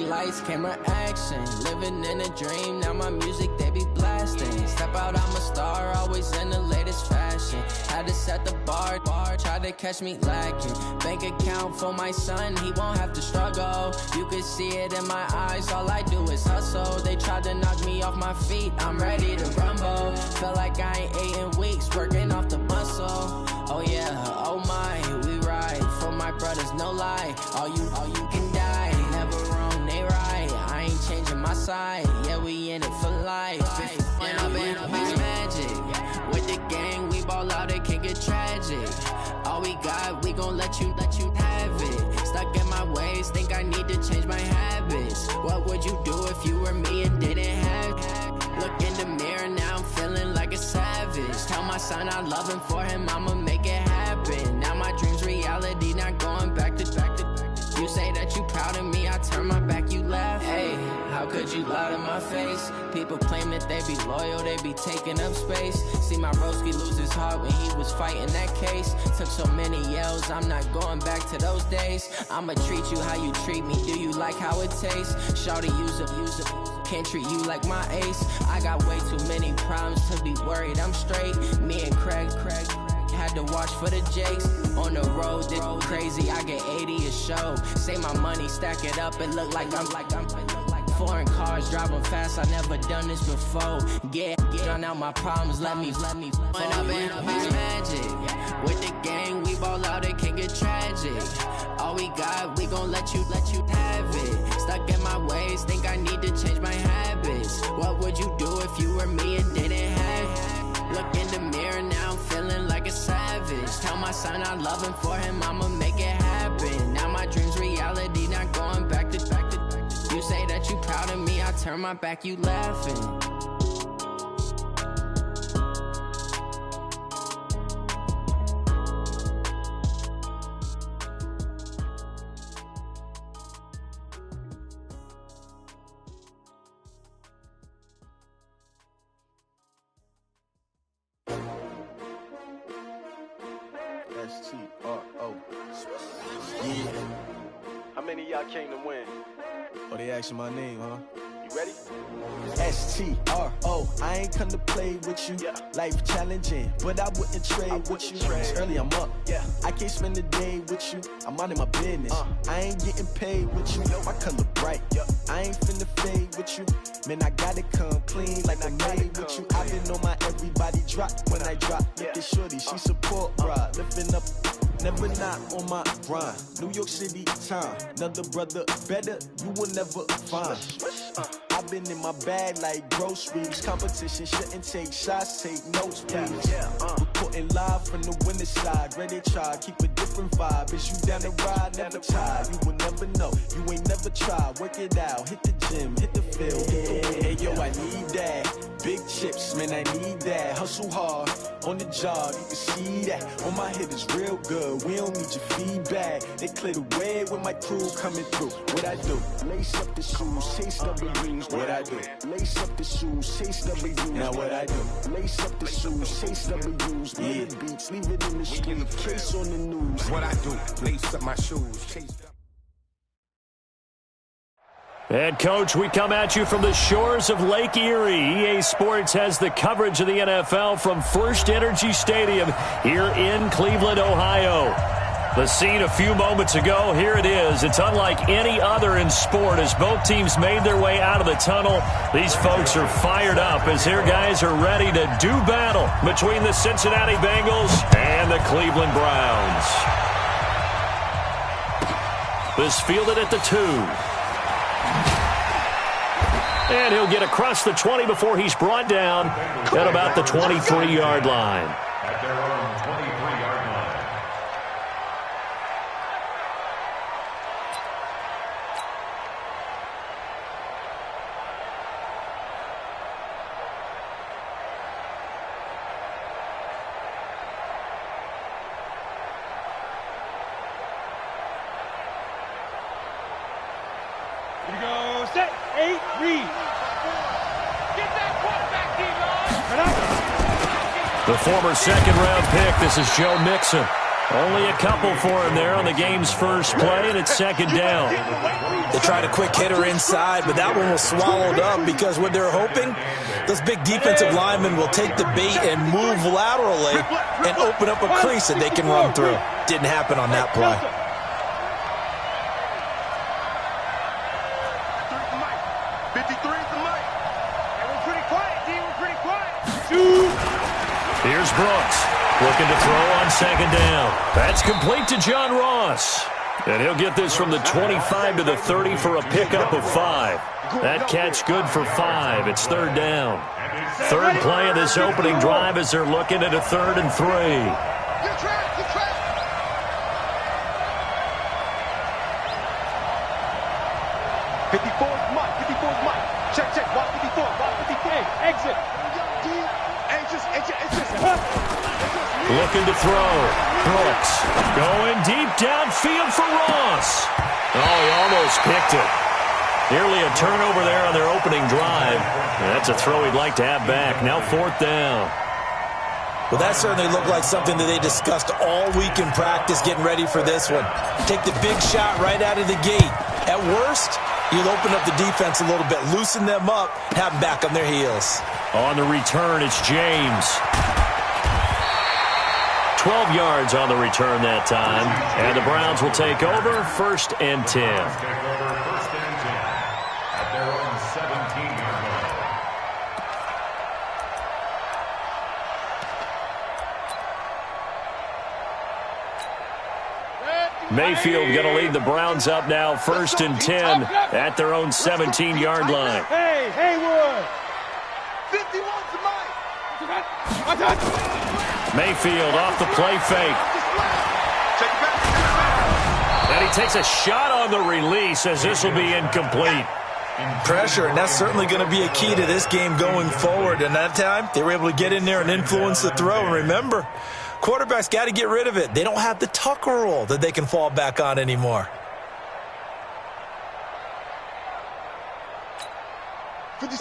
lights, camera, action. Living in a dream, now my music, they be blasting. Step out, I'm a star, always in the latest fashion. Had to set the bar, try to catch me lacking. Bank account for my son, he won't have to struggle. You can see it in my eyes, all I do is hustle. They tried to knock me off my feet, I'm ready to rumble. Felt like I ain't ate in weeks, working off the muscle. Oh yeah, oh my, we ride for my brothers, no lie. All you can die, never wrong, they right. I ain't changing my side, yeah, we in it for life. When I've been magic, with the gang, we ball out, it can get tragic. All we got, we gon' let you have it. Stuck in my ways, think I need to change my habits. What would you do if you were me and didn't have it? Look in the mirror, now I'm feeling like a savage. Tell my son I love him, for him I'ma make it happen. Now my dream's reality, not going back to. You say that you proud of me, I turn my back, you laugh. Hey, how could you lie to my face? People claim that they be loyal, they be taking up space. See my broski lose his heart when he was fighting that case. Took so many yells, I'm not going back to those days. I'ma treat you how you treat me, do you like how it tastes? Shawty, use it. Can't treat you like my ace. I got way too many problems to be worried, I'm straight. Me and Craig had to watch for the Jakes. On the road, this crazy, I get 80 a show. Say my money, stack it up, it look like I'm foreign cars, driving fast, I never done this before. Get drown out my problems, let me When I've been magic, with the gang, we ball out, it can get tragic. All we got, we gon' let you have it. Stuck in my ways, think I need to change my habits. What would you do if you were me and didn't have it? Look in the mirror, now I'm feeling like a savage. Tell my son I love him, for him I'ma make it happen. Now my dream's reality, not going back to. You say that you proud of me, I turn my back, you laughing. S-T-R-O. Yeah. How many of y'all came to win? Oh, they asking my name, huh? You ready? S-T-R-O. I ain't come to play with you. Life challenging, but I wouldn't trade with you. It's early, I'm up. I can't spend the day with you. I'm out of my business. I ain't getting paid with you. My color bright. I ain't finna fade with you. Man, I gotta come clean like I made with you. I've been on my everybody drop when I drop. Look at shorty, she support, bruh. Lifting up. Never not on my grind. New York City time. Another brother better, you will never find. I've been in my bag like groceries. Competition shouldn't take shots, take notes, please. Reporting live from the winter side. Ready to try, keep a different vibe. Is you down the ride, never tired. You will never know, you ain't never tried. Work it out, hit the gym, hit the field. Hey yo, I need that. Big chips, man, I need that. Hustle hard, on the job, you can see that. On my hit is real good, we don't need your feedback. They clear the way with my crew coming through. What I do? Lace up the shoes, chase W's. What I do? Lace up the shoes, chase W's. Now what I do? Lace up the shoes, chase W's. Yeah, beats, leave it in the street, case on the news. What I do? Lace up my shoes, chase. And, Coach, we come at you from the shores of Lake Erie. EA Sports has the coverage of the NFL from First Energy Stadium here in Cleveland, Ohio. The scene a few moments ago, here it is. It's unlike any other in sport as both teams made their way out of the tunnel. These folks are fired up as their guys are ready to do battle between the Cincinnati Bengals and the Cleveland Browns. This fielded at the 2. And he'll get across the 20 before he's brought down at about the 23-yard line. At their own 23-yard line. Here we go, set, 8, read. Get that quarterback, D-Line. The former second-round pick, this is Joe Mixon. Only a couple for him there on the game's first play, and it's second down. They tried a quick hitter inside, but that one was swallowed up because what they're hoping, those big defensive linemen will take the bait and move laterally and open up a crease that they can run through. Didn't happen on that play. Here's Brooks, looking to throw on second down. That's complete to John Ross. And he'll get this from the 25 to the 30 for a pickup of 5. That catch good for 5. It's third down. Third play of this opening drive as they're looking at a 3rd and 3. Looking to throw. Brooks going deep downfield for Ross. Oh, he almost picked it. Nearly a turnover there on their opening drive. That's a throw he'd like to have back. Now 4th down. Well, that certainly looked like something that they discussed all week in practice getting ready for this one. Take the big shot right out of the gate. At worst, you'll open up the defense a little bit, loosen them up, have them back on their heels. On the return, it's James. 12 yards on the return that time. And the Browns will take over 1st and 10. At their own 17-yard line. Mayfield going to lead the Browns up now 1st and 10 at their own 17-yard line. Hey, Haywood. 51 to Mike. Mayfield off the play fake. And he takes a shot on the release as this will be incomplete. Pressure, and that's certainly going to be a key to this game going forward. And that time, they were able to get in there and influence the throw. And remember, quarterbacks got to get rid of it. They don't have the Tucker rule that they can fall back on anymore.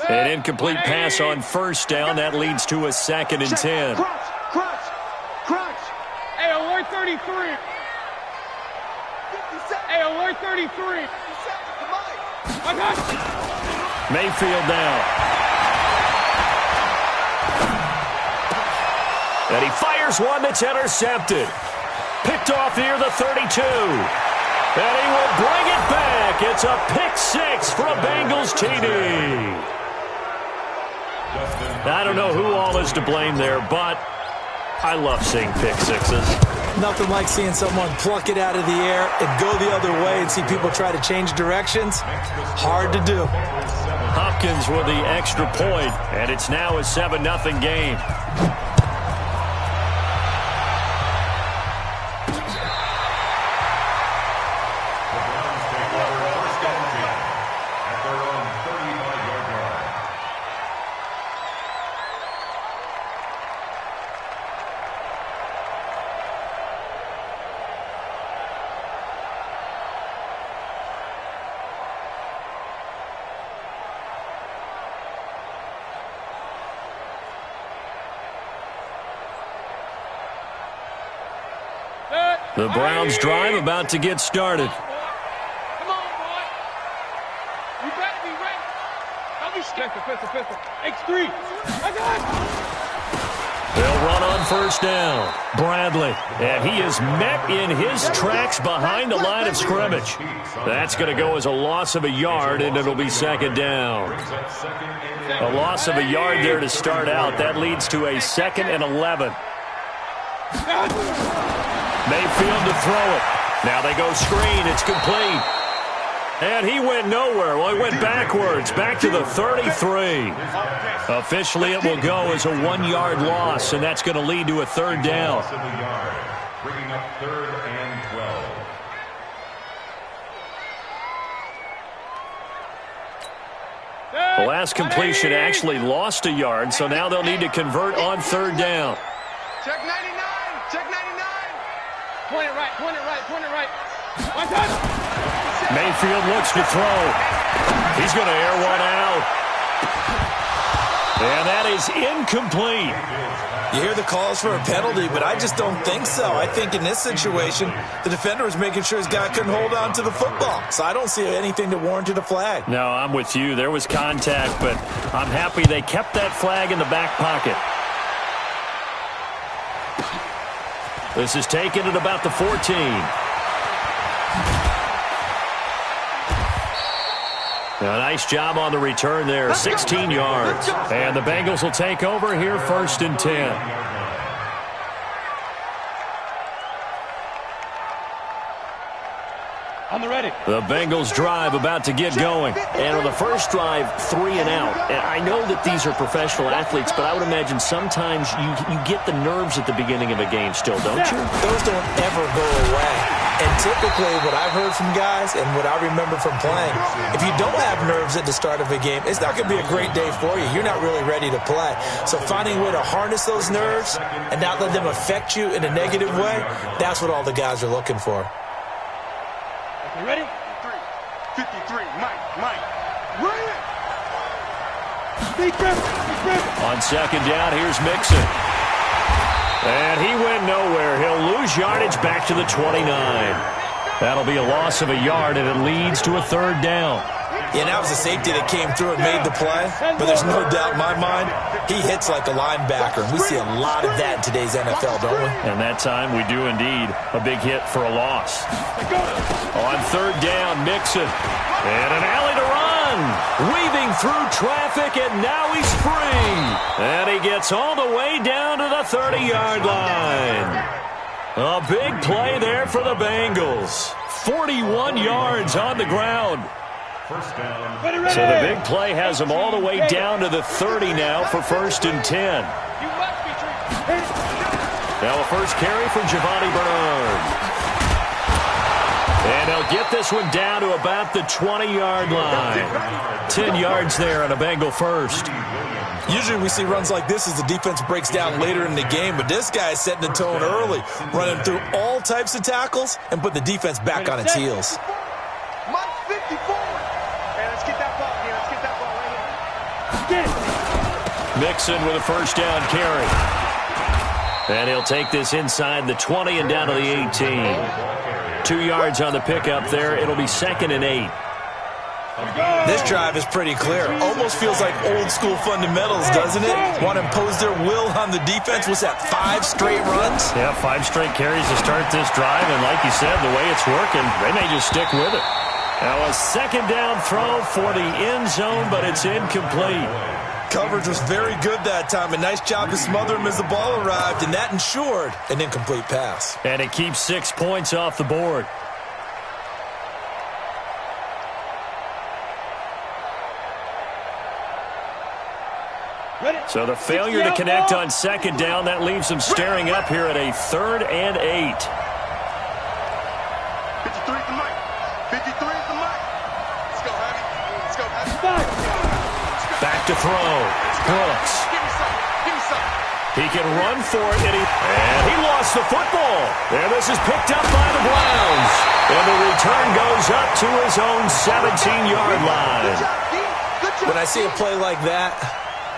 An incomplete pass on 1st down. That leads to a 2nd and 10. Crunch. Hey, alert 33. Hey, alert 33. Mayfield now. And he fires one that's intercepted. Picked off near the 32. And he will bring it back. It's a pick 6 for a Bengals TD. I don't know who all is to blame there, but I love seeing pick 6s. Nothing like seeing someone pluck it out of the air and go the other way and see people try to change directions. Hard to do. Hopkins with the extra point, and it's now a 7-0 game. The Browns drive about to get started. Come on, boy. You better be ready. Don't be scared. Pistol. X3. I got it. They'll run on 1st down. Bradley. And he is met in his tracks behind the line of scrimmage. That's going to go as a loss of a yard, and it'll be 2nd down. A loss of a yard there to start out. That leads to a 2nd and 11. Mayfield to throw it. Now they go screen. It's complete. And he went nowhere. Well, he went backwards, back to the 33. Officially, it will go as a 1-yard loss, and that's going to lead to a 3rd down. Bringing up 3rd and 12. The last completion actually lost a yard, so now they'll need to convert on 3rd down. Check 99. Check 99. Point it right. One time. Mayfield looks to throw. He's going to air one out. And that is incomplete. You hear the calls for a penalty, but I just don't think so. I think in this situation, the defender was making sure his guy couldn't hold on to the football. So I don't see anything that warranted a flag. No, I'm with you. There was contact, but I'm happy they kept that flag in the back pocket. This is taken at about the 14. A nice job on the return there, 16 yards. And the Bengals will take over here, 1st and 10. The Bengals drive about to get going. And on the first drive, 3 and out. And I know that these are professional athletes, but I would imagine sometimes you get the nerves at the beginning of a game still, don't you? Those don't ever go away. And typically what I've heard from guys and what I remember from playing, if you don't have nerves at the start of a game, it's not going to be a great day for you. You're not really ready to play. So finding a way to harness those nerves and not let them affect you in a negative way, that's what all the guys are looking for. You ready? 53, Mike. Run it! Big grip. On 2nd down, here's Mixon. And he went nowhere. He'll lose yardage back to the 29. That'll be a loss of a yard, and it leads to a 3rd down. Yeah, that was a safety that came through and made the play, but there's no doubt in my mind, he hits like a linebacker, and we see a lot of that in today's NFL, don't we? And that time we do indeed. A big hit for a loss. On 3rd down, Mixon. And an alley to run. Weaving through traffic, and now he's free. And he gets all the way down to the 30-yard line. A big play there for the Bengals. 41 yards on the ground. So the big play has them all the way down to the 30 now for 1st and 10. Now a first carry for Giovanni Bernard. And they'll get this one down to about the 20-yard line. 10 yards there on a Bengal first. Usually we see runs like this as the defense breaks down later in the game, but this guy is setting the tone early, running through all types of tackles and put the defense back on its heels. Mike 54. Let's get that ball here. Let's get that ball right here. Get it. Mixon with a first down carry. And he'll take this inside the 20 and down to the 18. 2 yards on the pickup there. It'll be 2nd and 8. This drive is pretty clear. Almost feels like old school fundamentals, doesn't it? Want to impose their will on the defense. What's that, 5 straight runs? Yeah, 5 straight carries to start this drive. And like you said, the way it's working, they may just stick with it. Now a 2nd down throw for the end zone, but it's incomplete. Coverage was very good that time. A nice job to smother him as the ball arrived, and that ensured an incomplete pass. And it keeps 6 points off the board. So the failure to connect on 2nd down, that leaves them staring up here at a 3rd and 8. 53 to Mike. 53 to Mike. Let's go, Honey. Let's go, Honey. Back to throw. Brooks. Give me some. He can run for it, and he lost the football. And this is picked up by the Browns. And the return goes up to his own 17-yard line. When I see a play like that,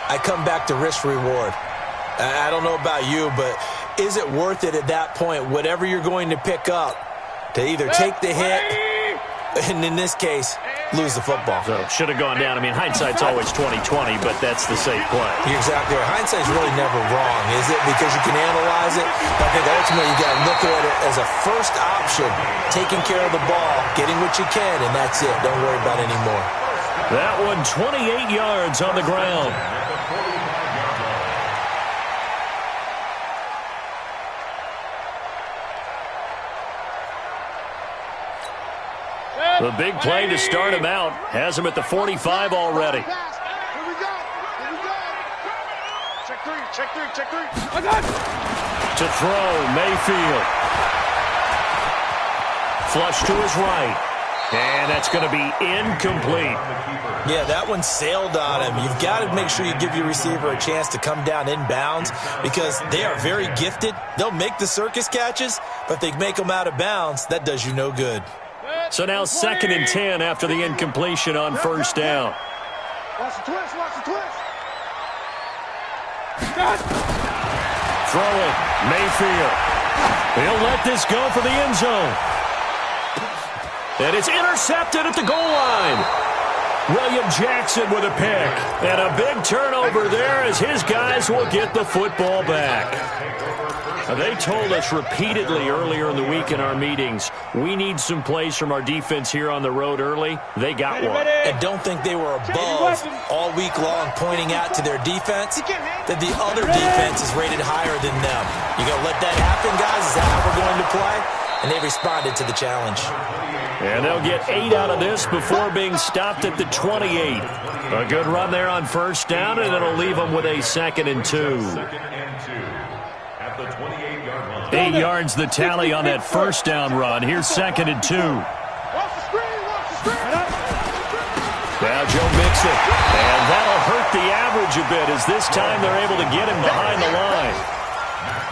I come back to risk-reward. I don't know about you, but is it worth it at that point, whatever you're going to pick up, to either take the hit, and in this case, lose the football? So should have gone down. I mean, hindsight's always 20/20, but that's the safe play. You're exactly right. Hindsight's really never wrong, is it? Because you can analyze it. But I think ultimately you got to look at it as a first option, taking care of the ball, getting what you can, and that's it. Don't worry about any more. That one 28 yards on the ground. The big play to start him out has him at the 45 already. Here we go. Check three. I got it. To throw, Mayfield. Flush to his right. And that's going to be incomplete. Yeah, that one sailed on him. You've got to make sure you give your receiver a chance to come down inbounds because they are very gifted. They'll make the circus catches, but if they make them out of bounds, that does you no good. So now 2nd and 10 after the incompletion on 1st down. Watch the twist. Throw it. Mayfield. He'll let this go for the end zone. And it's intercepted at the goal line. William Jackson with a pick. And a big turnover there as his guys will get the football back. They told us repeatedly earlier in the week in our meetings, we need some plays from our defense here on the road early. They got one. And don't think they were above all week long pointing out to their defense that the other defense is rated higher than them. You going to let that happen, guys? Is that how we're going to play? And they responded to the challenge. And they'll get 8 out of this before being stopped at the 28. A good run there on first down, and it'll leave them with a 2nd and 2. 8 yards the tally on that first down run. Here's 2nd and 2. Now Joe Mixon. And that'll hurt the average a bit as this time they're able to get him behind the line.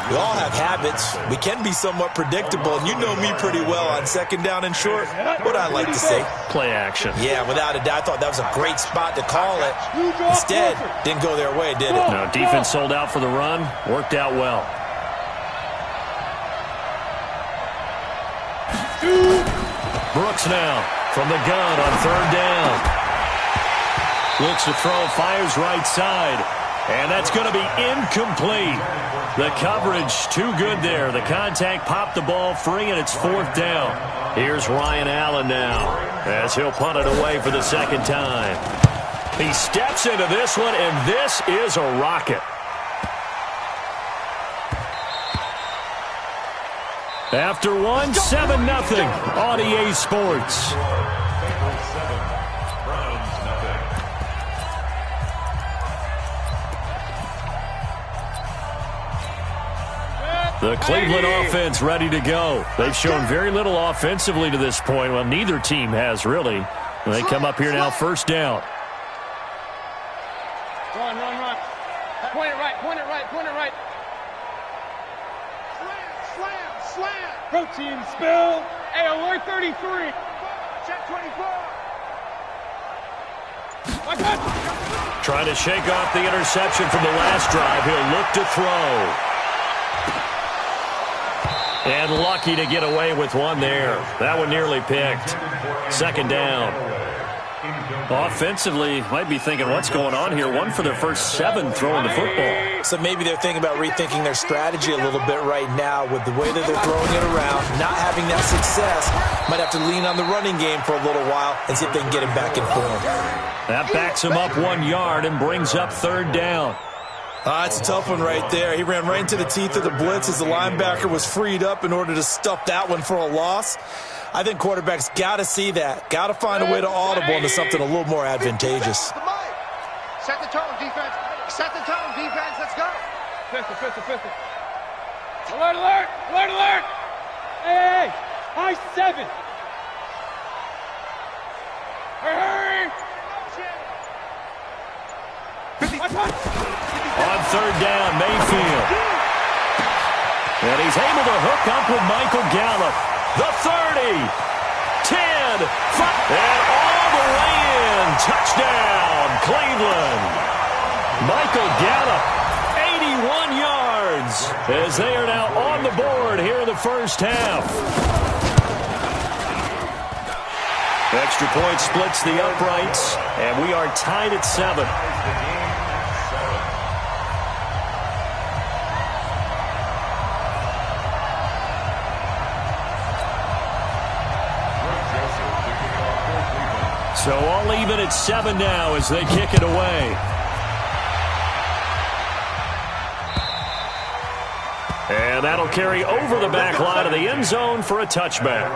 We all have habits. We can be somewhat predictable, and you know me pretty well on 2nd down and short. What I like to say? Play action. Yeah, without a doubt. I thought that was a great spot to call it. Instead, didn't go their way, did it? No, defense sold out for the run. Worked out well. Brooks now from the gun on 3rd down. Looks to throw, fires right side. And that's going to be incomplete. The coverage too good there. The contact popped the ball free, and it's 4th down. Here's Ryan Allen now as he'll punt it away for the 2nd time. He steps into this one, and this is a rocket. After one, 7-0 on EA Sports. The Cleveland offense ready to go. They've shown very little offensively to this point. Well, neither team has really. They come up here now 1st down. Run. Point it right. Point it right. Slam. Protein spill. Hey, alert 33. Check 24. Trying to shake off the interception from the last drive. He'll look to throw. And lucky to get away with one there. That one nearly picked. 2nd down. Offensively, might be thinking, what's going on here? 1 for their first 7 throwing the football. So maybe they're thinking about rethinking their strategy a little bit right now with the way that they're throwing it around, not having that success. Might have to lean on the running game for a little while and see if they can get him back in form. That backs him up 1 yard and brings up 3rd down. It's a tough one right there. He ran right into the teeth of the blitz as the linebacker was freed up in order to stuff that one for a loss. I think quarterbacks got to see that. Got to find a way to audible into something a little more advantageous. Set the tone, defense. Set the tone, defense. Let's go. Pistol. Alert. Hey. High 7. Hurry. On 3rd down, Mayfield. And he's able to hook up with Michael Gallup. The 30, 10, 5, and all the way in. Touchdown, Cleveland. Michael Gallup, 81 yards, as they are now on the board here in the first half. Extra point splits the uprights, and we are tied at 7. So all even at 7 now as they kick it away. And that'll carry over the back line of the end zone for a touchback.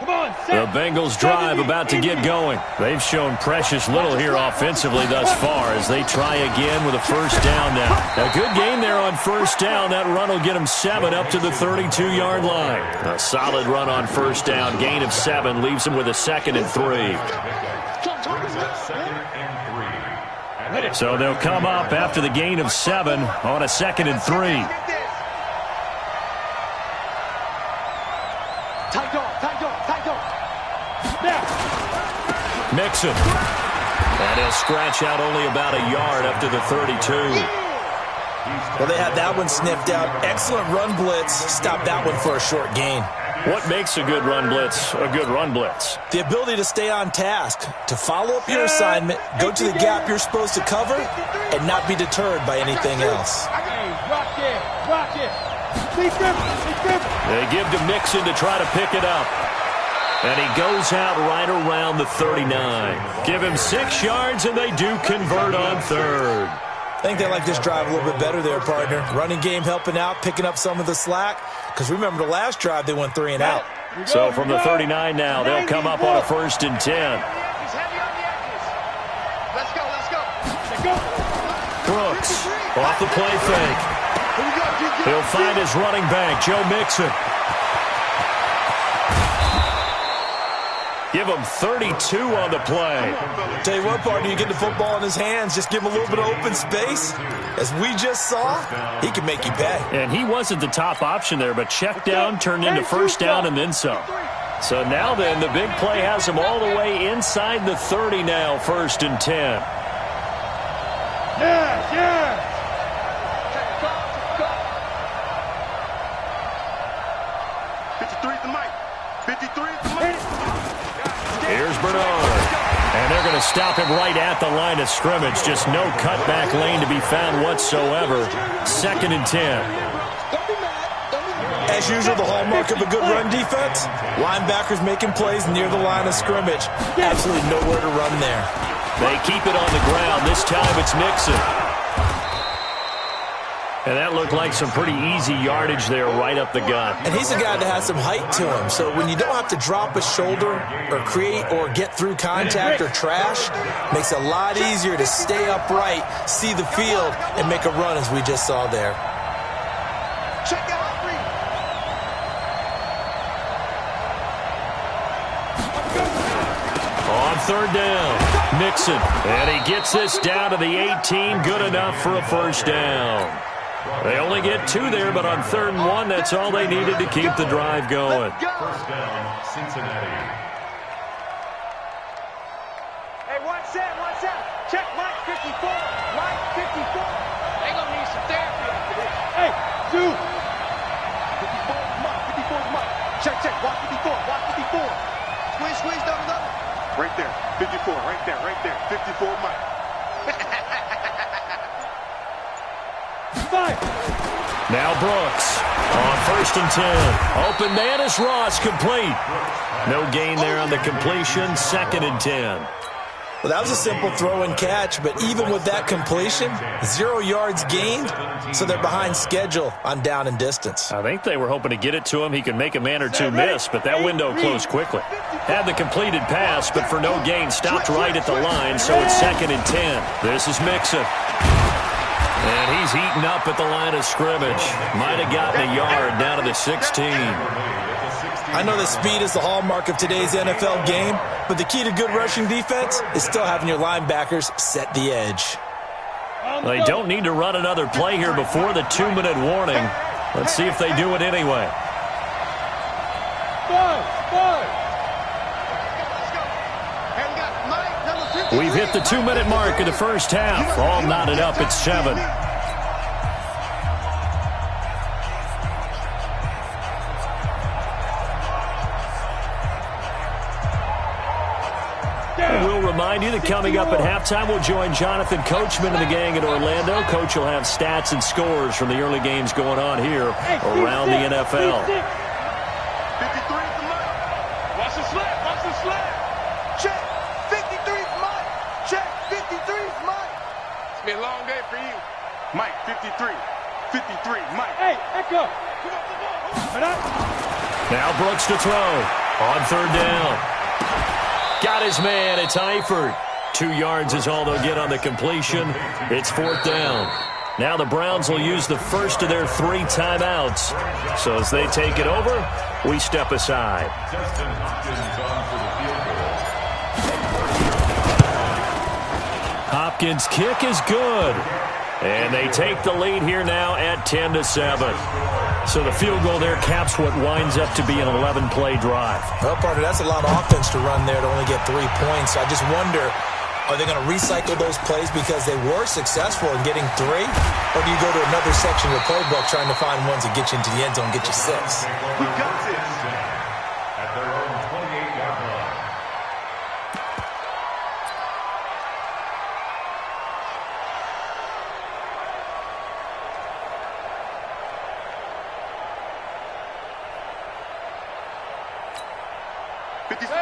The Bengals drive about to get going. They've shown precious little here offensively thus far as they try again with a first down now. A good game there on first down. That run will get them 7 up to the 32-yard line. A solid run on first down. Gain of 7 leaves them with a 2nd and 3. So they'll come up after the gain of 7 on a 2nd and 3. Mixon. And he'll scratch out only about a yard up to the 32. Well, they had that one sniffed out. Excellent run blitz. Stop that one for a short gain. What makes a good run blitz a good run blitz? The ability to stay on task, to follow up your assignment, go to the gap you're supposed to cover, and not be deterred by anything else. They give to Mixon to try to pick it up. And he goes out right around the 39. Give him 6 yards, and they do convert on 3rd. I think they like this drive a little bit better there, partner. Running game helping out, picking up some of the slack. Because remember, the last drive, they went 3 and out. So from the 39 now, they'll come up on a 1st and 10. Brooks off the play fake. He'll find his running back, Joe Mixon. Give him 32 on the play. Tell you what, partner, you get the football in his hands, just give him a little bit of open space. As we just saw, he can make you pay. And he wasn't the top option there, but check down turned into first down and then some. So now then, the big play has him all the way inside the 30 now, 1st and 10. Yeah. 53 is the mic. 53 is the mic. Here's Bernard. And they're going to stop him right at the line of scrimmage. Just no cutback lane to be found whatsoever. 2nd and 10. As usual, the hallmark of a good run defense, linebackers making plays near the line of scrimmage. Absolutely nowhere to run there. They keep it on the ground. This time it's Mixon. And that looked like some pretty easy yardage there right up the gut. And he's a guy that has some height to him. So when you don't have to drop a shoulder or create or get through contact or trash, makes it a lot easier to stay upright, see the field, and make a run as we just saw there. Check out. On 3rd down, Mixon. And he gets this down to the 18. Good enough for a first down. They only get 2 there, but on 3rd and 1, that's all they needed to keep the drive going. First down, Cincinnati. Hey, watch out. Check Mike 54. Mike 54. They gonna need some therapy after this. Hey, dude. 54 is Mike. 54 is Mike. Check. Watch 54. Watch 54. Squeeze down another. Right there. 54. Right there. 54 Mike. Now Brooks on 1st and 10. Open man is Ross, complete. No gain there on the completion. 2nd and 10. Well, that was a simple throw and catch, but even with that completion, 0 yards gained, so they're behind schedule on down and distance. I think they were hoping to get it to him. He could make a man or two miss, but that window closed quickly. Had the completed pass, but for no gain, stopped right at the line, so it's 2nd and 10. This is Mixon. And he's eaten up at the line of scrimmage. Might have gotten a yard down to the 16. I know that speed is the hallmark of today's NFL game, but the key to good rushing defense is still having your linebackers set the edge. They don't need to run another play here before the 2-minute warning. Let's see if they do it anyway. We've hit the 2-minute mark in the first half. All knotted up at 7. We'll remind you that coming up at halftime, we'll join Jonathan Coachman and the gang in Orlando. Coach will have stats and scores from the early games going on here around the NFL. 53 is the mic. Watch the slap. Check. 53 is Mike. Check. 53 is Mike. It's been a long day for you. Mike, 53. 53, Mike. Hey, echo. Now Brooks to throw. On third down. Got his man. It's Eifert. 2 yards is all they'll get on the completion. It's fourth down. Now the Browns will use the first of their 3 timeouts. So as they take it over, we step aside. Hopkins' kick is good. And they take the lead here now at 10-7. So the field goal there caps what winds up to be an 11-play drive. Well, partner, that's a lot of offense to run there to only get 3 points. So I just wonder, are they going to recycle those plays because they were successful in getting 3? Or do you go to another section of the playbook trying to find ones that get you into the end zone and get you 6? We got this. At their own 28-yard line.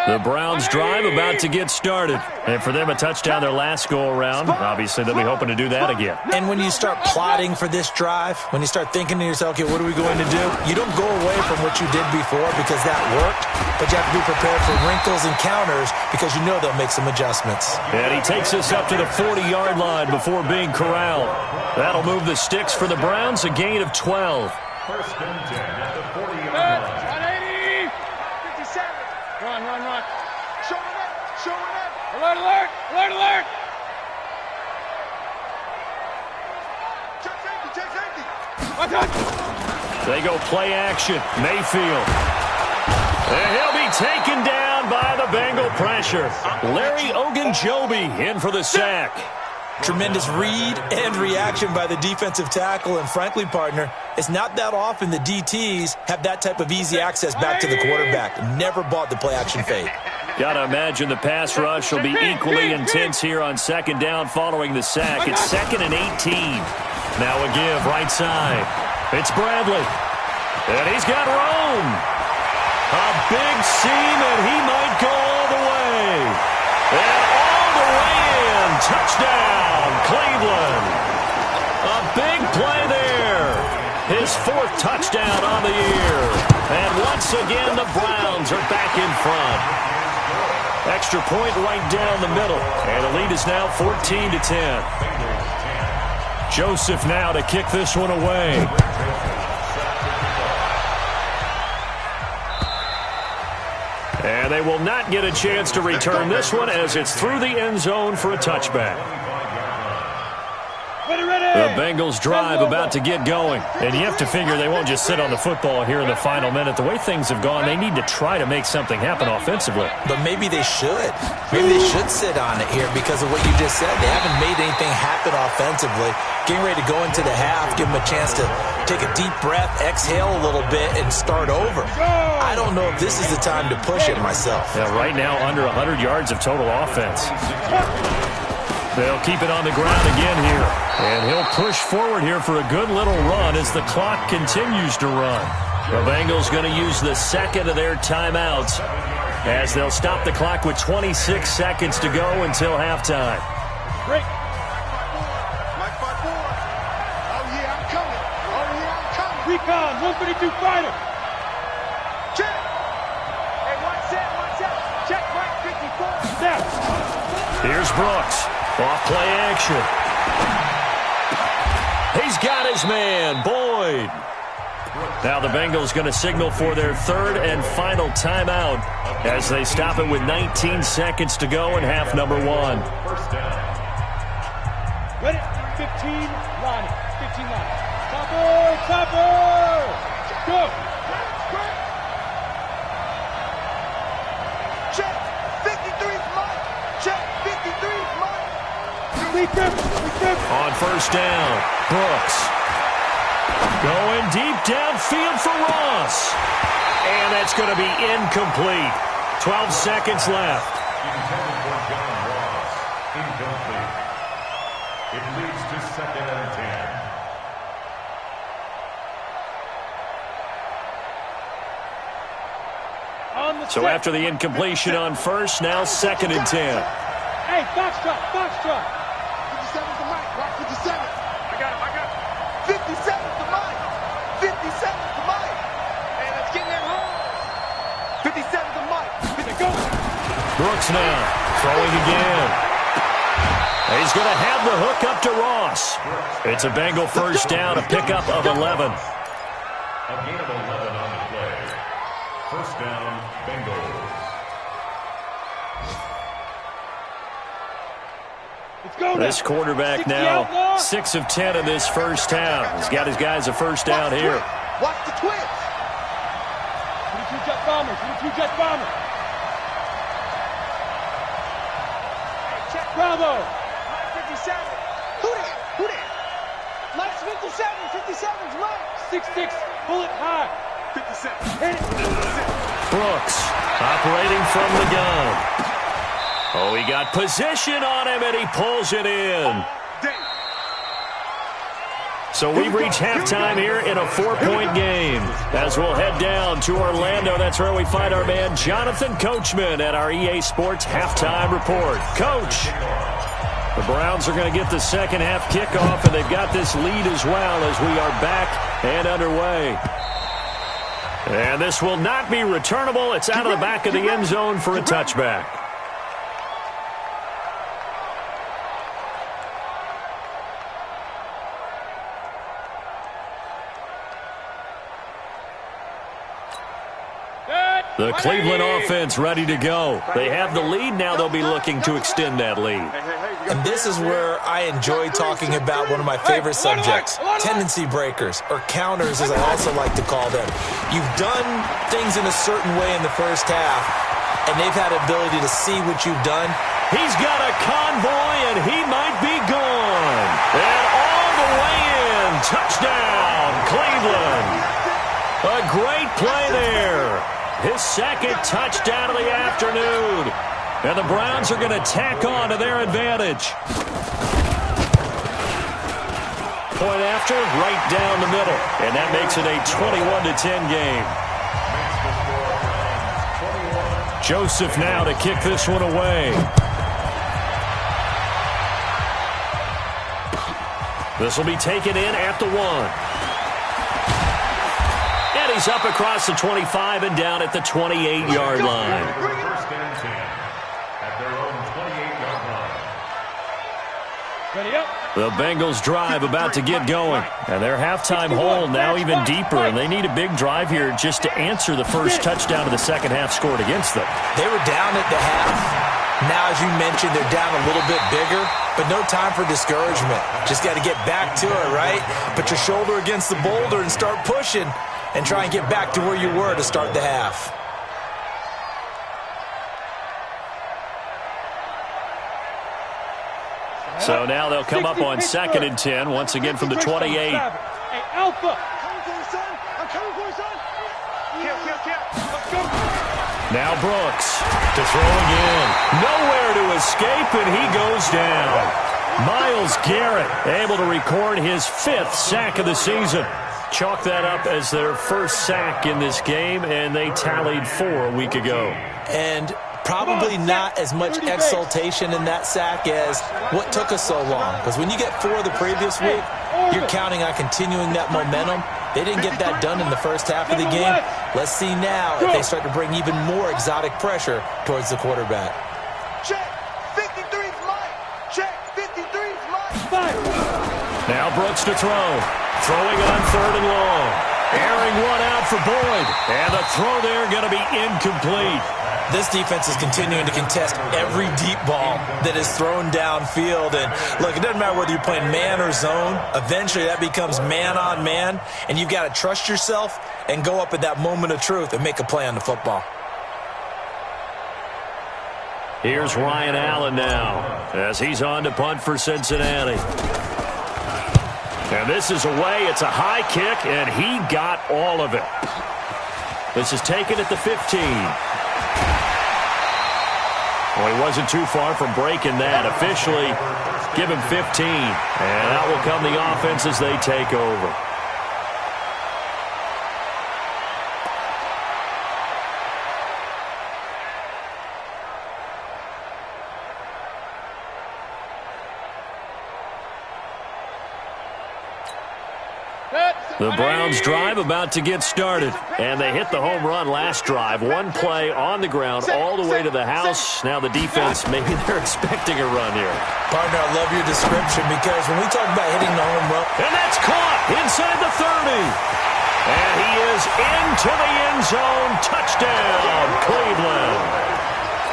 The Browns drive about to get started. And for them, a touchdown their last go-around. Obviously, they'll be hoping to do that again. And when you start plotting for this drive, when you start thinking to yourself, okay, what are we going to do? You don't go away from what you did before because that worked, but you have to be prepared for wrinkles and counters because you know they'll make some adjustments. And he takes us up to the 40-yard line before being corralled. That'll move the sticks for the Browns, a gain of 12. First and 10 at the 40-yard line. 180. 57. Run. Showing up. Alert. Check safety. They go play action. Mayfield. And he'll be taken down by the Bengal pressure. Larry Ogunjobi in for the sack. Tremendous read and reaction by the defensive tackle. And frankly, partner, it's not that often the DTs have that type of easy access back to the quarterback. Never bought the play-action fade. Got to imagine the pass rush will be equally intense here on second down following the sack. It's 2nd and 18. Now a give right side. It's Bradley. And he's got Rome. A big seam, and he might go all the way. And all the way in. Touchdown, Cleveland. A big play there. His 4th touchdown on the year. And once again, the Browns are back in front. Extra point right down the middle. And the lead is now 14-10. Joseph now to kick this one away. And they will not get a chance to return this one as it's through the end zone for a touchback. The Bengals drive about to get going. And you have to figure they won't just sit on the football here in the final minute. The way things have gone, they need to try to make something happen offensively. But maybe they should. Maybe they should sit on it here because of what you just said. They haven't made anything happen offensively. Getting ready to go into the half, give them a chance to take a deep breath, exhale a little bit, and start over. I don't know if this is the time to push it myself. Yeah, right now under 100 yards of total offense. They'll keep it on the ground again here. And he'll push forward here for a good little run as the clock continues to run. The Bengals going to use the 2nd of their timeouts as they'll stop the clock with 26 seconds to go until halftime. Break. Mike 5-4. Oh, yeah, I'm coming. Recon, 132 fighter. Check. Hey, one set. Check, Mike 54. Snap. Here's Brooks. Off play action. He's got his man, Boyd. Now the Bengals going to signal for their 3rd and final timeout as they stop it with 19 seconds to go in half number 1. First down. Ready? 15 line. Chopper. Go. Check. 53's Mike. Check. 53's Mike. On first down, Brooks. Going deep downfield for Ross. And that's going to be incomplete. 12 seconds left. Intended for John Ross. Incomplete. It leads to 2nd and 10. So after the incompletion on first, now 2nd and 10. Hey, foxtrot. 57's the Mike. Right, 57. I got him. 57's the Mike. 57's the Mike. Hey, let's get in that hole. 57's the Mike. Brooks now throwing again. He's going to have the hook up to Ross. It's a Bengal first down, a pickup of 11. A gain of 11 on the play. First down, Bengals. This quarterback now 6 of 10 in this first half. He's got his guys a first down here. Watch the twins. 22 jet bombers. 22 jet bombers. Hey, check Bravo. Mike 57. Who that? Mike's 57. 57's Mike. 6'6". Bullet high. 57. Hit it. Brooks operating from the gun. Oh, he got position on him, and he pulls it in. So we've reached halftime here in a 4-point game. As we'll head down to Orlando, that's where we find our man Jonathan Coachman at our EA Sports Halftime Report. Coach, the Browns are going to get the second half kickoff, and they've got this lead as well as we are back and underway. And this will not be returnable. It's out of the back of the end zone for a touchback. The Cleveland offense ready to go. They have the lead. Now they'll be looking to extend that lead. And this is where I enjoy talking about one of my favorite subjects, tendency breakers, or counters as I also like to call them. You've done things in a certain way in the first half, and they've had the ability to see what you've done. He's got a convoy, and he might be gone. And all the way in. Touchdown, Cleveland. A great play there. His second touchdown of the afternoon. And the Browns are going to tack on to their advantage. Point after, right down the middle. And that makes it a 21-10 game. Joseph now to kick this one away. This will be taken in at the 1. And he's up across the 25 and down at the 28-yard line. First and 10 at their own 28-yard line. Ready up. The Bengals drive about to get going. And their halftime hole now even deeper. And they need a big drive here just to answer the first touchdown of the second half scored against them. They were down at the half. Now, as you mentioned, they're down a little bit bigger, but no time for discouragement. Just got to get back to it, right? Put your shoulder against the boulder and start pushing and try and get back to where you were to start the half. So now they'll come up on 2nd and 10, once again from the 28. Hey, Alpha. I'm coming for you, son. I'm coming for you, son. Kill. Let's go. Now Brooks to throw again. Nowhere to escape, and he goes down. Myles Garrett able to record his 5th sack of the season. Chalk that up as their first sack in this game, and they tallied 4 a week ago. And probably not as much exultation in that sack as what took us so long. Because when you get 4 the previous week, you're counting on continuing that momentum. They didn't get that done in the first half of the game. Let's see now if they start to bring even more exotic pressure towards the quarterback. Check. 53's Mike. Check. 53's Mike. Now Brooks to throw. Throwing on 3rd and long. Airing one out for Boyd. And the throw there going to be incomplete. This defense is continuing to contest every deep ball that is thrown downfield. And look, it doesn't matter whether you're playing man or zone. Eventually that becomes man on man. And you've got to trust yourself and go up at that moment of truth and make a play on the football. Here's Ryan Allen now as he's on to punt for Cincinnati. And this is away. It's a high kick, and he got all of it. This is taken at the 15. Well, he wasn't too far from breaking that. Officially, give him 15. And out will come the offense as they take over. The Browns drive about to get started. And they hit the home run last drive. One play on the ground all the way to the house. Now the defense, maybe they're expecting a run here. Partner, I love your description because when we talk about hitting the home run. And that's caught inside the 30. And he is into the end zone. Touchdown, Cleveland.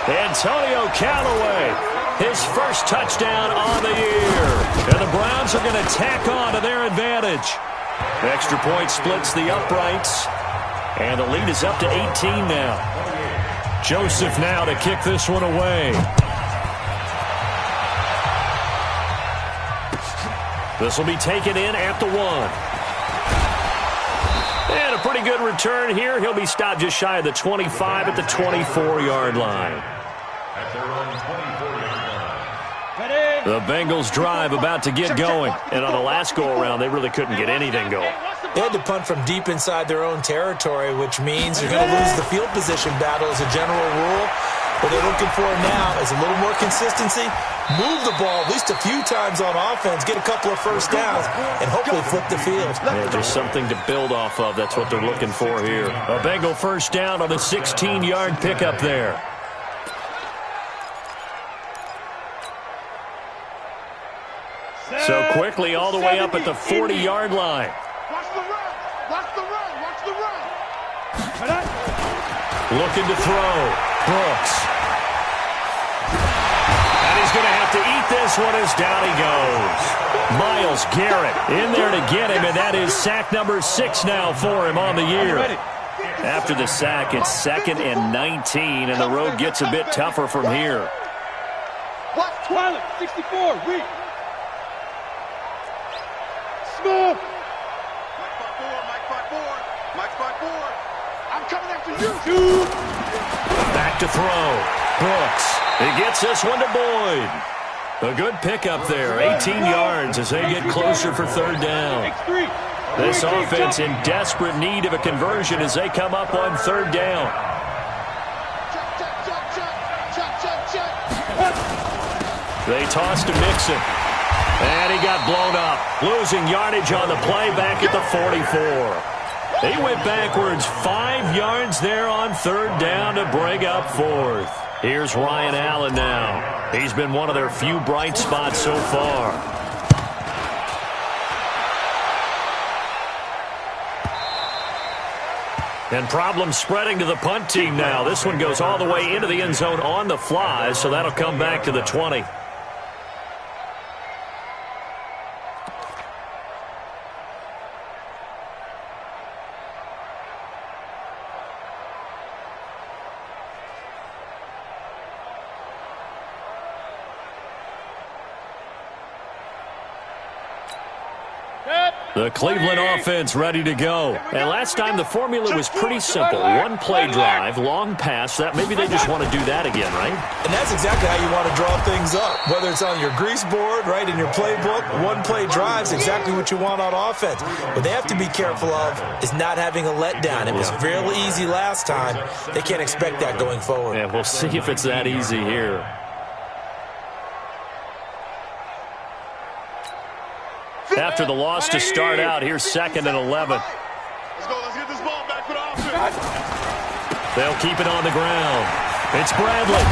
Antonio Callaway, his first touchdown on the year. And the Browns are going to tack on to their advantage. Extra point splits the uprights. And the lead is up to 18 now. Joseph now to kick this one away. This will be taken in at the 1. And a pretty good return here. He'll be stopped just shy of the 25 at the 24-yard line. At their own 24-yard line. The Bengals drive about to get going. And on the last go-around, they really couldn't get anything going. They had to punt from deep inside their own territory, which means you're going to lose the field position battle as a general rule. What they're looking for now is a little more consistency, move the ball at least a few times on offense, get a couple of first downs, and hopefully flip the field. Yeah, just something to build off of. That's what they're looking for here. A Bengal first down on a 16-yard pickup there. So quickly all the way up at the 40-yard line. Watch the run. Watch the run. Watch the run. Looking to throw. Brooks. And he's going to have to eat this one as down he goes. Myles Garrett in there to get him, and that is sack number 6 now for him on the year. After the sack, it's 2nd and 19, and the road gets a bit tougher from here. Watch Twilight. 64. Read. Smooth. Mike 5-4. Mike 5-4. I'm coming after you. Back to throw. Brooks. He gets this one to Boyd. A good pickup there. 18 yards as they get closer for 3rd down. This offense in desperate need of a conversion as they come up on 3rd down. They toss to Mixon. And he got blown up. Losing yardage on the play back at the 44. He went backwards 5 yards there on 3rd down to bring up 4th. Here's Ryan Allen now. He's been one of their few bright spots so far. And problems spreading to the punt team now. This one goes all the way into the end zone on the fly, so that'll come back to the 20. The Cleveland offense ready to go. And last time the formula was pretty simple. One play drive, long pass. That maybe they just want to do that again, right? And that's exactly how you want to draw things up. Whether it's on your grease board, right, in your playbook, one play drive is exactly what you want on offense. What they have to be careful of is not having a letdown. It was really easy last time. They can't expect that going forward. Yeah, we'll see if it's that easy here. After the loss to start out, here's 2nd and 11. Let's go. Let's get this ball back for the offense. They'll keep it on the ground. It's Bradley.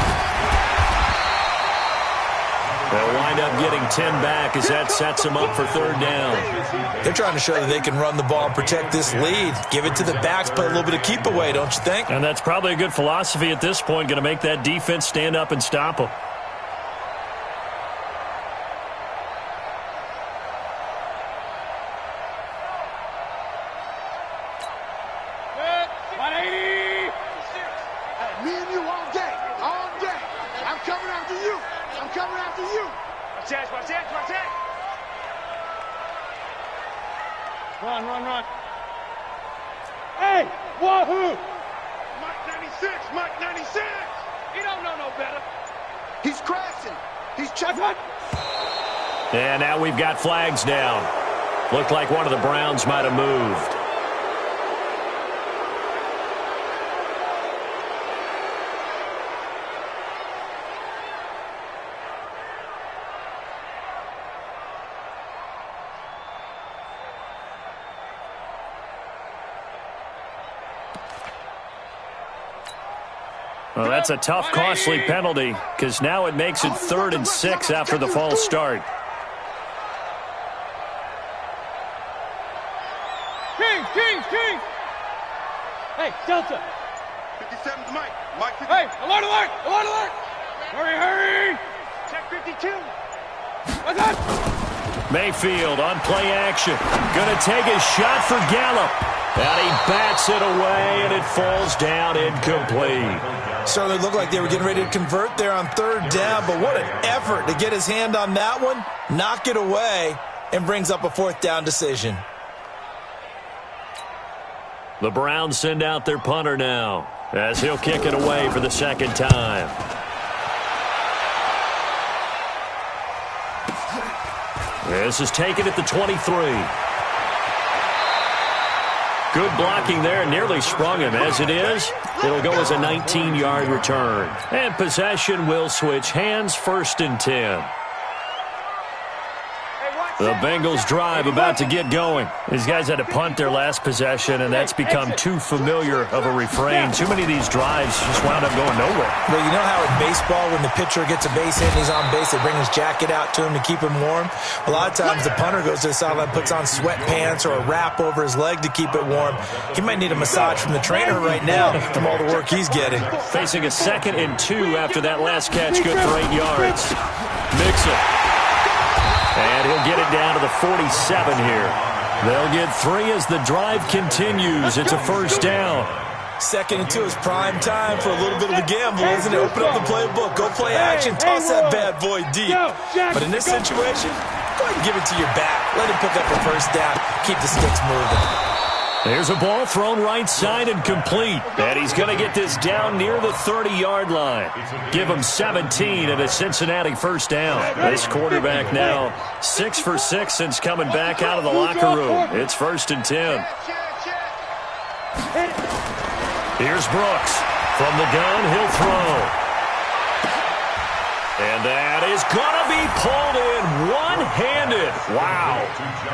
They'll wind up getting 10 back as that sets them up for 3rd down. They're trying to show that they can run the ball and protect this lead. Give it to the backs, play a little bit of keep away, don't you think? And that's probably a good philosophy at this point, going to make that defense stand up and stop them. Run, run, run. Hey, wahoo! Mike 96, Mike 96. He don't know no better. He's crashing. He's checking. And now we've got flags down. Looked like one of the Browns might have moved. Well, that's a tough, costly penalty because now it makes it 3rd and 6 after the false start. King! Hey, Delta! 57's Mike. Mike 50. Hey, alert! Hurry! Check 52. What's up? Mayfield on play action. Gonna take a shot for Gallup. And he bats it away, and it falls down incomplete. Certainly looked like they were getting ready to convert there on 3rd down, but what an effort to get his hand on that one, knock it away, and brings up a 4th down decision. The Browns send out their punter now, as he'll kick it away for the 2nd time. This is taken at the 23. Good blocking there, nearly sprung him. As it is, it'll go as a 19-yard return. And possession will switch hands, 1st and 10. The Bengals drive about to get going. These guys had to punt their last possession, and that's become too familiar of a refrain. Too many of these drives just wound up going nowhere. Well, you know how in baseball, when the pitcher gets a base hit and he's on base, they bring his jacket out to him to keep him warm? A lot of times the punter goes to the sideline, puts on sweatpants or a wrap over his leg to keep it warm. He might need a massage from the trainer right now from all the work he's getting. Facing a 2nd and 2 after that last catch, good for 8 yards. Mixon. And he'll get it down to the 47 here. They'll get 3 as the drive continues. It's a 1st down. 2nd and 2 is prime time for a little bit of a gamble, isn't it? Open up the playbook, go play action, toss that bad boy deep. But in this situation, go ahead and give it to your back. Let him pick up a 1st down. Keep the sticks moving. There's a ball thrown right side and complete. And he's going to get this down near the 30-yard line. Give him 17 and a Cincinnati 1st down. This quarterback now 6 for 6 since coming back out of the locker room. It's 1st and 10. Here's Brooks. From the gun, he'll throw. And that is going to be pulled in one-handed. Wow.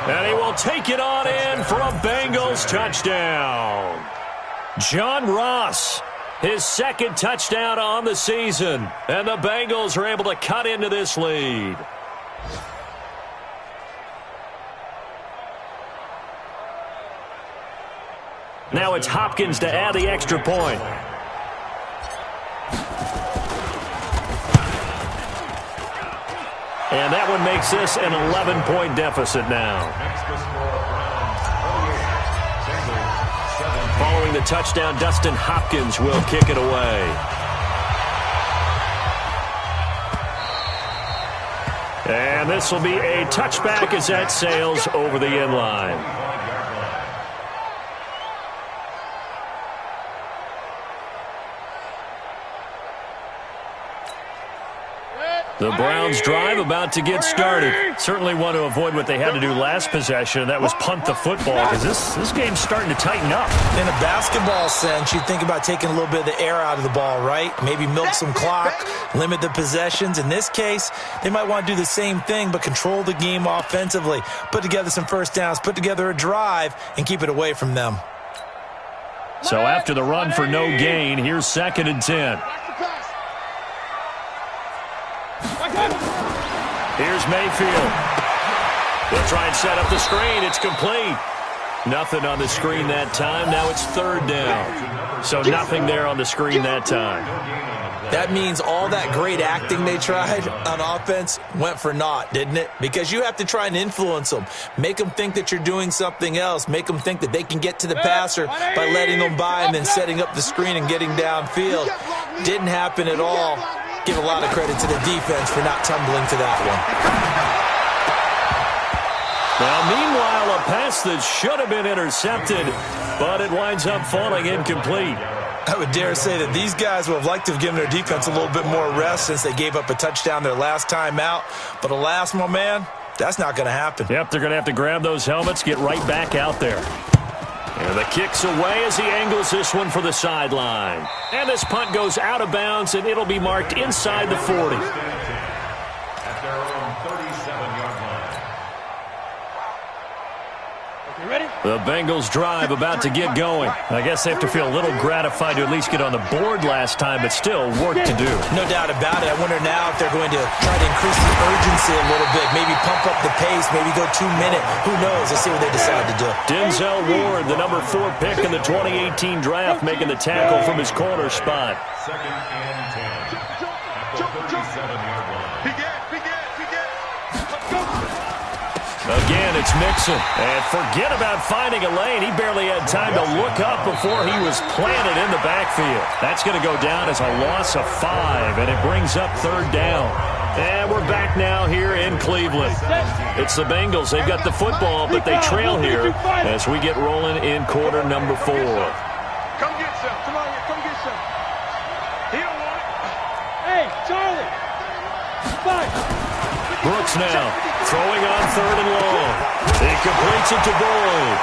And he will take it on in for a Bengals touchdown. John Ross, his 2nd touchdown on the season. And the Bengals are able to cut into this lead. Now it's Hopkins to add the extra point. And that one makes this an 11-point deficit now. Following the touchdown, Dustin Hopkins will kick it away. And this will be a touchback as that sails over the end line. The Browns drive about to get started. Certainly want to avoid what they had to do last possession, and that was punt the football, because this game's starting to tighten up. In a basketball sense, you think about taking a little bit of the air out of the ball, right? Maybe milk some clock, limit the possessions. In this case, they might want to do the same thing, but control the game offensively. Put together some 1st downs, put together a drive, and keep it away from them. So after the run for no gain, here's 2nd and 10. Here's Mayfield. They'll try and set up the screen. It's complete. Nothing on the screen that time. Now it's 3rd down. So nothing there on the screen that time. That means all that great acting they tried on offense went for naught, didn't it? Because you have to try and influence them. Make them think that you're doing something else. Make them think that they can get to the passer by letting them by and then setting up the screen and getting downfield. Didn't happen at all. Give a lot of credit to the defense for not tumbling to that one. Now, meanwhile, a pass that should have been intercepted, but it winds up falling incomplete. I would dare say that these guys would have liked to have given their defense a little bit more rest since they gave up a touchdown their last time out. But alas, my man, that's not going to happen. Yep, they're going to have to grab those helmets, get right back out there. And the kick's away as he angles this one for the sideline. And this punt goes out of bounds, and it'll be marked inside the 40. At their own 37-yard line. The Bengals drive about to get going. I guess they have to feel a little gratified to at least get on the board last time, but still work to do. No doubt about it. I wonder now if they're going to try to increase the urgency a little bit, maybe pump up the pace, maybe go 2 minute. Who knows? Let's see what they decide to do. Denzel Ward, the number 4 pick in the 2018 draft, making the tackle from his corner spot. Second and 10. At the 37-yard line. Again, it's Mixon. And forget about finding a lane. He barely had time to look up before he was planted in the backfield. That's going to go down as a loss of 5, and it brings up 3rd down. And we're back now here in Cleveland. It's the Bengals. They've got the football, but they trail here as we get rolling in quarter number 4. Come get some. Come on here. Come get some. He don't want it. Hey, Charlie. Fight. Brooks now throwing on 3rd and long. He completes it to Boyd.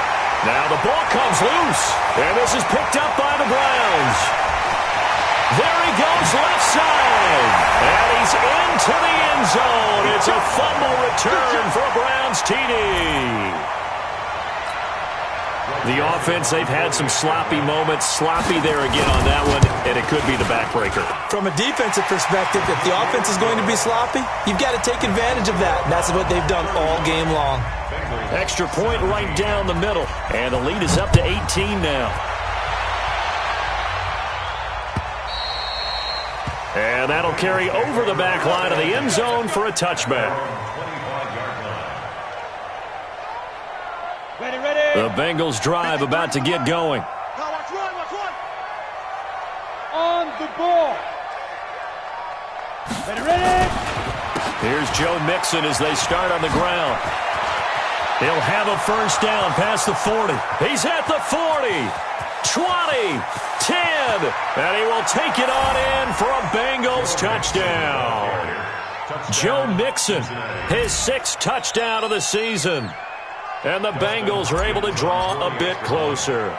Now the ball comes loose, and this is picked up by the Browns. There he goes left side, and he's into the end zone. It's a fumble return for a Browns TD. The offense, they've had some sloppy moments. Sloppy there again on that one, and it could be the backbreaker. From a defensive perspective, if the offense is going to be sloppy, you've got to take advantage of that. And that's what they've done all game long. Extra point right down the middle, and the lead is up to 18 now. And that'll carry over the back line of the end zone for a touchback. The Bengals drive about to get going. Watch one. On the ball. Ready. Here's Joe Mixon as they start on the ground. He'll have a first down past the 40. He's at the 40, 20, 10, and he will take it on in for a Bengals touchdown. Joe Mixon, his 6th touchdown of the season. And the Bengals are able to draw a bit closer.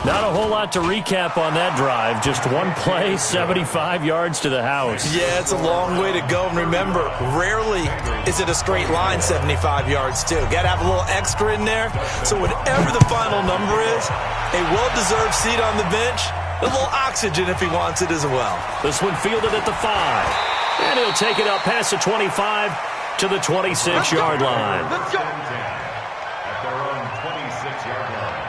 Not a whole lot to recap on that drive. Just one play, 75 yards to the house. Yeah, it's a long way to go. And remember, rarely is it a straight line 75 yards, too. Got to have a little extra in there. So whatever the final number is, a well-deserved seat on the bench, a little oxygen if he wants it as well. This one fielded at the 5. And he'll take it up past the 25 to the 26-yard line. Let's go. At their own 26-yard line.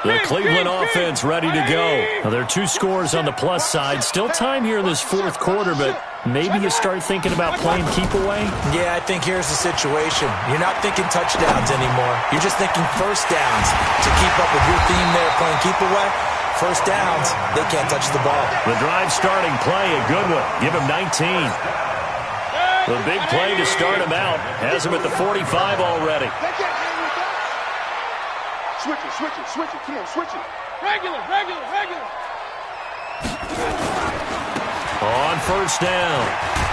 The Cleveland offense ready to go. Now, there are 2 scores on the plus side. Still time here in this 4th quarter, but maybe you start thinking about playing keep away? Yeah, I think here's the situation. You're not thinking touchdowns anymore. You're just thinking first downs. To keep up with your theme there, playing keep away, first downs, they can't touch the ball. The drive starting play, a good one. Give him 19. The big play to start him out has him at the 45 already. Switch it. Come on, switch it. Regular. On first down,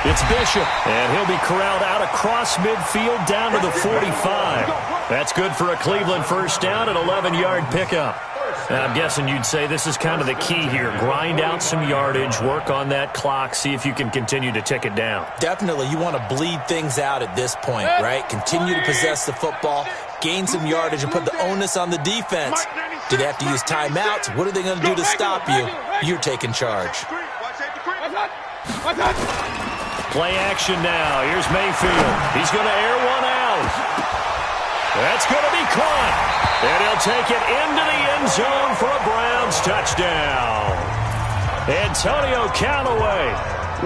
it's Bishop, and he'll be corralled out across midfield down to the 45. That's good for a Cleveland first down, an 11-yard pickup. And I'm guessing you'd say this is kind of the key here. Grind out some yardage, work on that clock, see if you can continue to tick it down. Definitely, you want to bleed things out at this point, right? Continue to possess the football, gain some yardage, and put the onus on the defense. Do they have to use timeouts? What are they going to do to stop you? You're taking charge. Play action now. Here's Mayfield. He's going to air one out. That's going to be caught. And he'll take it into the end zone for a Browns touchdown. Antonio Callaway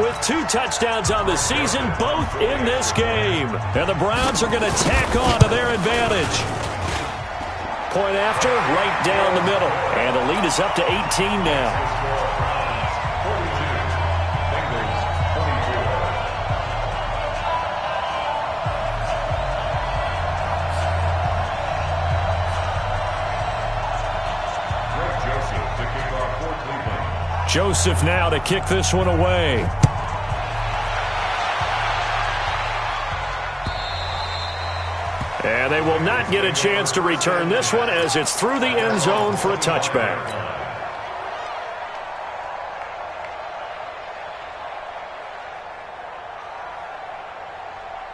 with 2 touchdowns on the season, both in this game. And the Browns are going to tack on to their advantage. Point after, right down the middle. And the lead is up to 18 now. Joseph now to kick this one away. And they will not get a chance to return this one as it's through the end zone for a touchback.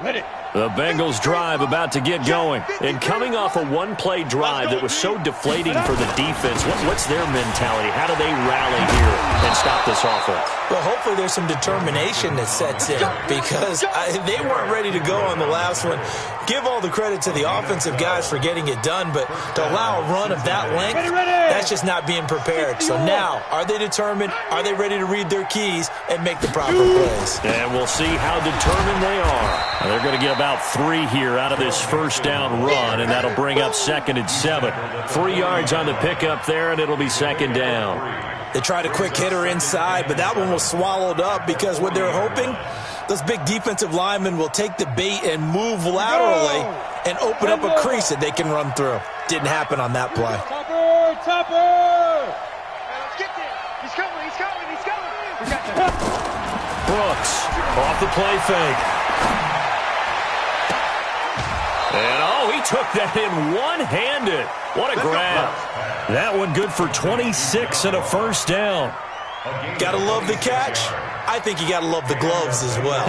The Bengals drive about to get going. And coming off a one-play drive that was so deflating for the defense, what's their mentality? How do they rally here and stop this offense? Well, hopefully there's some determination that sets in because they weren't ready to go on the last one. Give all the credit to the offensive guys for getting it done, but to allow a run of that length, that's just not being prepared. So now, are they determined? Are they ready to read their keys and make the proper plays? And we'll see how determined they are. They're going to get about 3 here out of this first down run, and that'll bring up 2nd and 7. 3 yards on the pickup there, and it'll be 2nd down. They tried a quick hitter inside, but that one was swallowed up because what they're hoping, those big defensive linemen will take the bait and move laterally and open up a crease that they can run through. Didn't happen on that play. Topper! Hey, let's get there. He's coming. We got that. Brooks off the play fake. And, he took that in one-handed. What a grab. That one good for 26 and a first down. Gotta love the catch. I think you gotta love the gloves as well.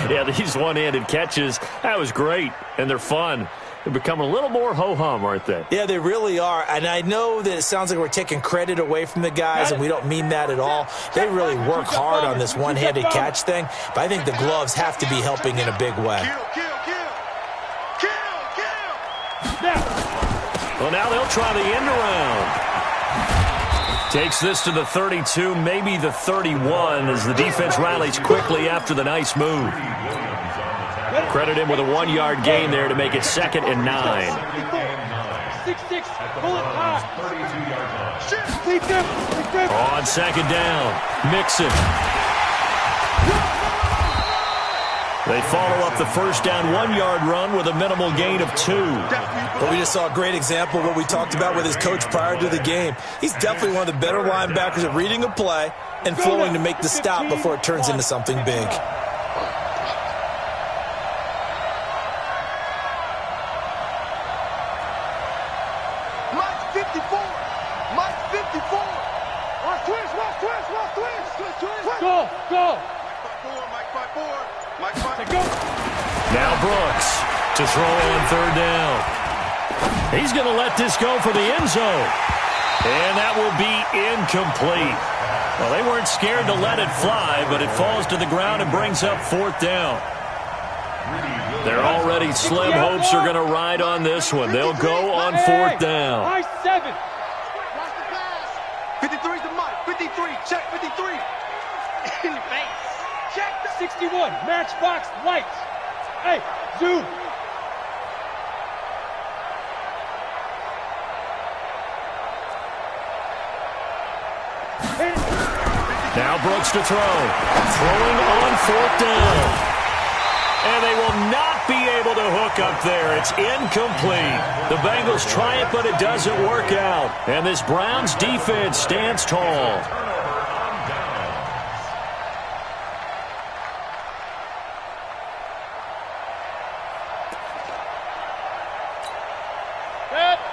Yeah, these one-handed catches, that was great, and they're fun. They've become a little more ho-hum, aren't they? Yeah, they really are. And I know that it sounds like we're taking credit away from the guys, and we don't mean that at all. They really work hard on this one-handed catch thing, but I think the gloves have to be helping in a big way. Well, now they'll try the end around. Takes this to the 32, maybe the 31, as the defense rallies quickly after the nice move. Credit him with a 1-yard gain there to make it 2nd and 9. 6-6, pull it high. On 2nd down, Mixon. They follow up the first down 1-yard run with a minimal gain of 2. But we just saw a great example of what we talked about with his coach prior to the game. He's definitely one of the better linebackers at reading a play and flowing to make the stop before it turns into something big. Mike 54. Watch twist. Go. Mike 5-4. Now Brooks to throw on 3rd down. He's going to let this go for the end zone. And that will be incomplete. Well, they weren't scared to let it fly, but it falls to the ground and brings up 4th down. They're already slim hopes are going to ride on this one. They'll go on 4th down. High 7. 53's the Mike. 53. Check 53. In your face. Check 61. Matchbox lights. Hey, zoom. Now Brooks to throw. Throwing on 4th down. And they will not be able to hook up there. It's incomplete. The Bengals try it, but it doesn't work out. And this Browns defense stands tall.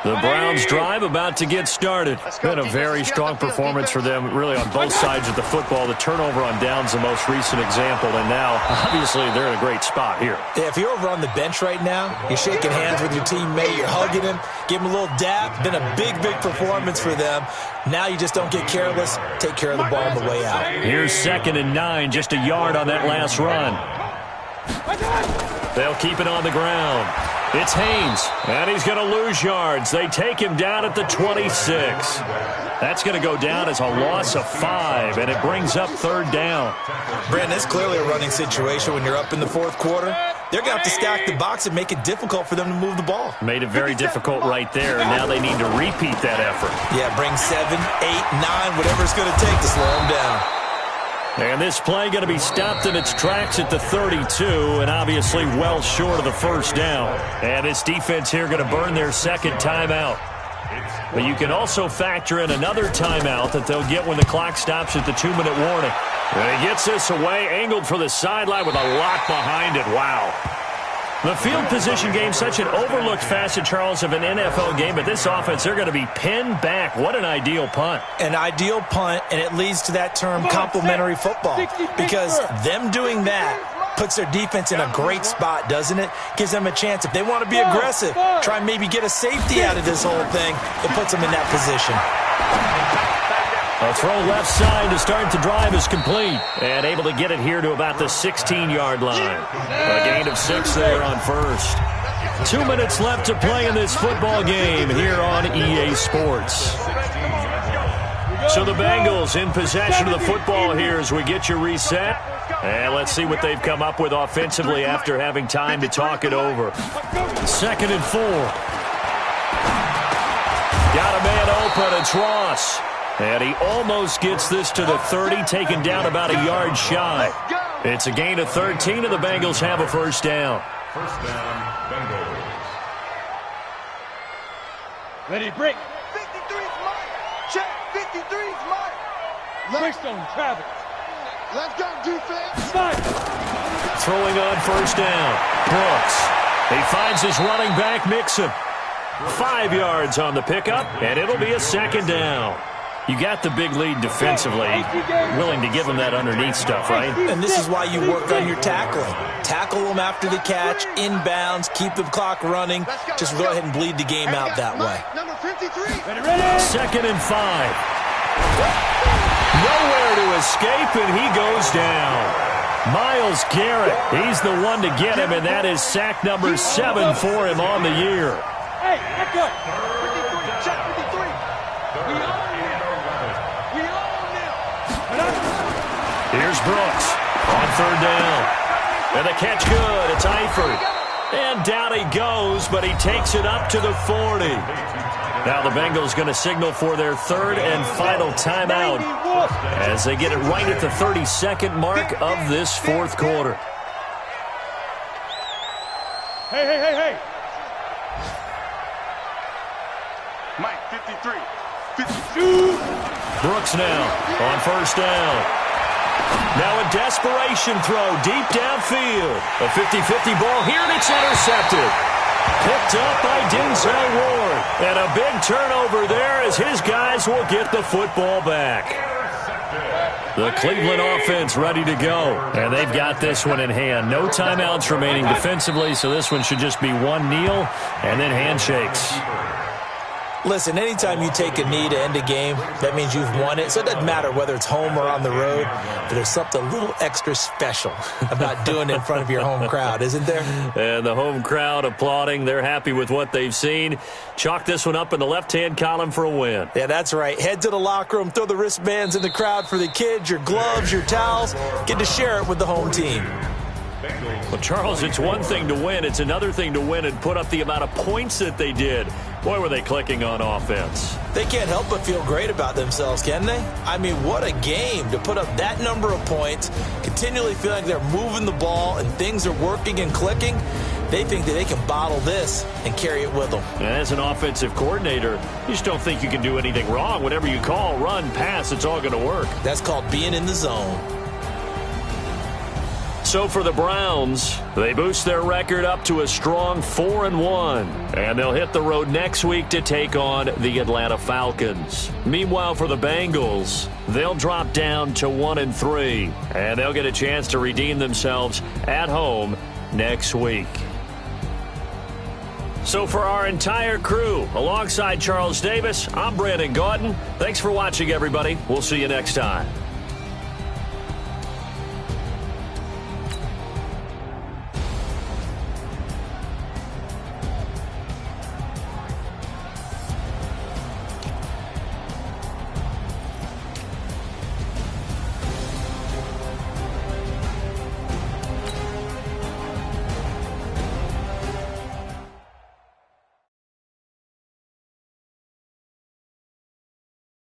The Browns drive about to get started. Been a very strong performance for them, really, on both sides of the football. The turnover on downs, the most recent example, and now, obviously, they're in a great spot here. Yeah, if you're over on the bench right now, you're shaking hands with your teammate, you're hugging him, give him a little dap. Been a big performance for them. Now you just don't get careless. Take care of the ball on the way out. Here's 2nd and 9, just a yard on that last run. They'll keep it on the ground. It's Haynes, and he's going to lose yards. They take him down at the 26. That's going to go down as a loss of 5, and it brings up 3rd down. Brandon, it's clearly a running situation when you're up in the 4th quarter. They're going to have to stack the box and make it difficult for them to move the ball. Made it very difficult right there, and now they need to repeat that effort. Yeah, bring 7, 8, 9, whatever it's going to take to slow them down. And this play going to be stopped in its tracks at the 32, and obviously well short of the first down. And this defense here going to burn their 2nd timeout. But you can also factor in another timeout that they'll get when the clock stops at the 2-minute warning. And he gets this away, angled for the sideline with a lot behind it. Wow. The field position game, such an overlooked facet, Charles, of an NFL game, but this offense, they're going to be pinned back. What an ideal punt. An ideal punt, and it leads to that term complementary football, because them doing that puts their defense in a great spot, doesn't it? Gives them a chance. If they want to be aggressive, try and maybe get a safety out of this whole thing, it puts them in that position. A throw left side to start the drive is complete. And able to get it here to about the 16-yard line. A gain of 6 there on first. 2 minutes left to play in this football game here on EA Sports. So the Bengals in possession of the football here as we get you reset. And let's see what they've come up with offensively after having time to talk it over. 2nd and 4. Got a man open. It's Ross. And he almost gets this to the 30, taken down about a yard shy. It's a gain of 13, and the Bengals have a first down. First down, Bengals. Ready, break. 53's mine. Check. 53's mine. Bricks on Travis. Let's go, defense. Mine. Throwing on first down. Brooks. He finds his running back, Mixon. 5 yards on the pickup, and it'll be a second down. You got the big lead defensively. Willing to give them that underneath stuff, right? And this is why you work on your tackling. Tackle them after the catch, inbounds, keep the clock running. Just go ahead and bleed the game out that way. Number 53. Ready. 2nd and 5. Nowhere to escape, and he goes down. Myles Garrett, he's the one to get him, and that is sack number 7 for him on the year. Hey, back up. 53. Check 53. We own them. Here's Brooks on 3rd down. And the catch good. It's Eifert. And down he goes, but he takes it up to the 40. Now the Bengals going to signal for their 3rd and final timeout as they get it right at the 32nd mark of this 4th quarter. Hey. Mike, 53. 52. Brooks now on 1st down. Now a desperation throw deep downfield. A 50-50 ball here, and it's intercepted. Picked up by Denzel Ward. And a big turnover there as his guys will get the football back. The Cleveland offense ready to go. And they've got this one in hand. No timeouts remaining defensively, so this one should just be one kneel and then handshakes. Listen, anytime you take a knee to end a game, that means you've won it. So it doesn't matter whether it's home or on the road, but there's something a little extra special about doing it in front of your home crowd, isn't there? And the home crowd applauding. They're happy with what they've seen. Chalk this one up in the left-hand column for a win. Yeah, that's right. Head to the locker room, throw the wristbands in the crowd for the kids, your gloves, your towels. Get to share it with the home team. Well, Charles, it's one thing to win. It's another thing to win and put up the amount of points that they did. Boy, were they clicking on offense. They can't help but feel great about themselves, can they? I mean, what a game to put up that number of points, continually feel like they're moving the ball and things are working and clicking. They think that they can bottle this and carry it with them. And as an offensive coordinator, you just don't think you can do anything wrong. Whatever you call, run, pass, it's all going to work. That's called being in the zone. So for the Browns, they boost their record up to a strong 4-1, and they'll hit the road next week to take on the Atlanta Falcons. Meanwhile, for the Bengals, they'll drop down to 1-3, and they'll get a chance to redeem themselves at home next week. So for our entire crew, alongside Charles Davis, I'm Brandon Gaudin. Thanks for watching, everybody. We'll see you next time.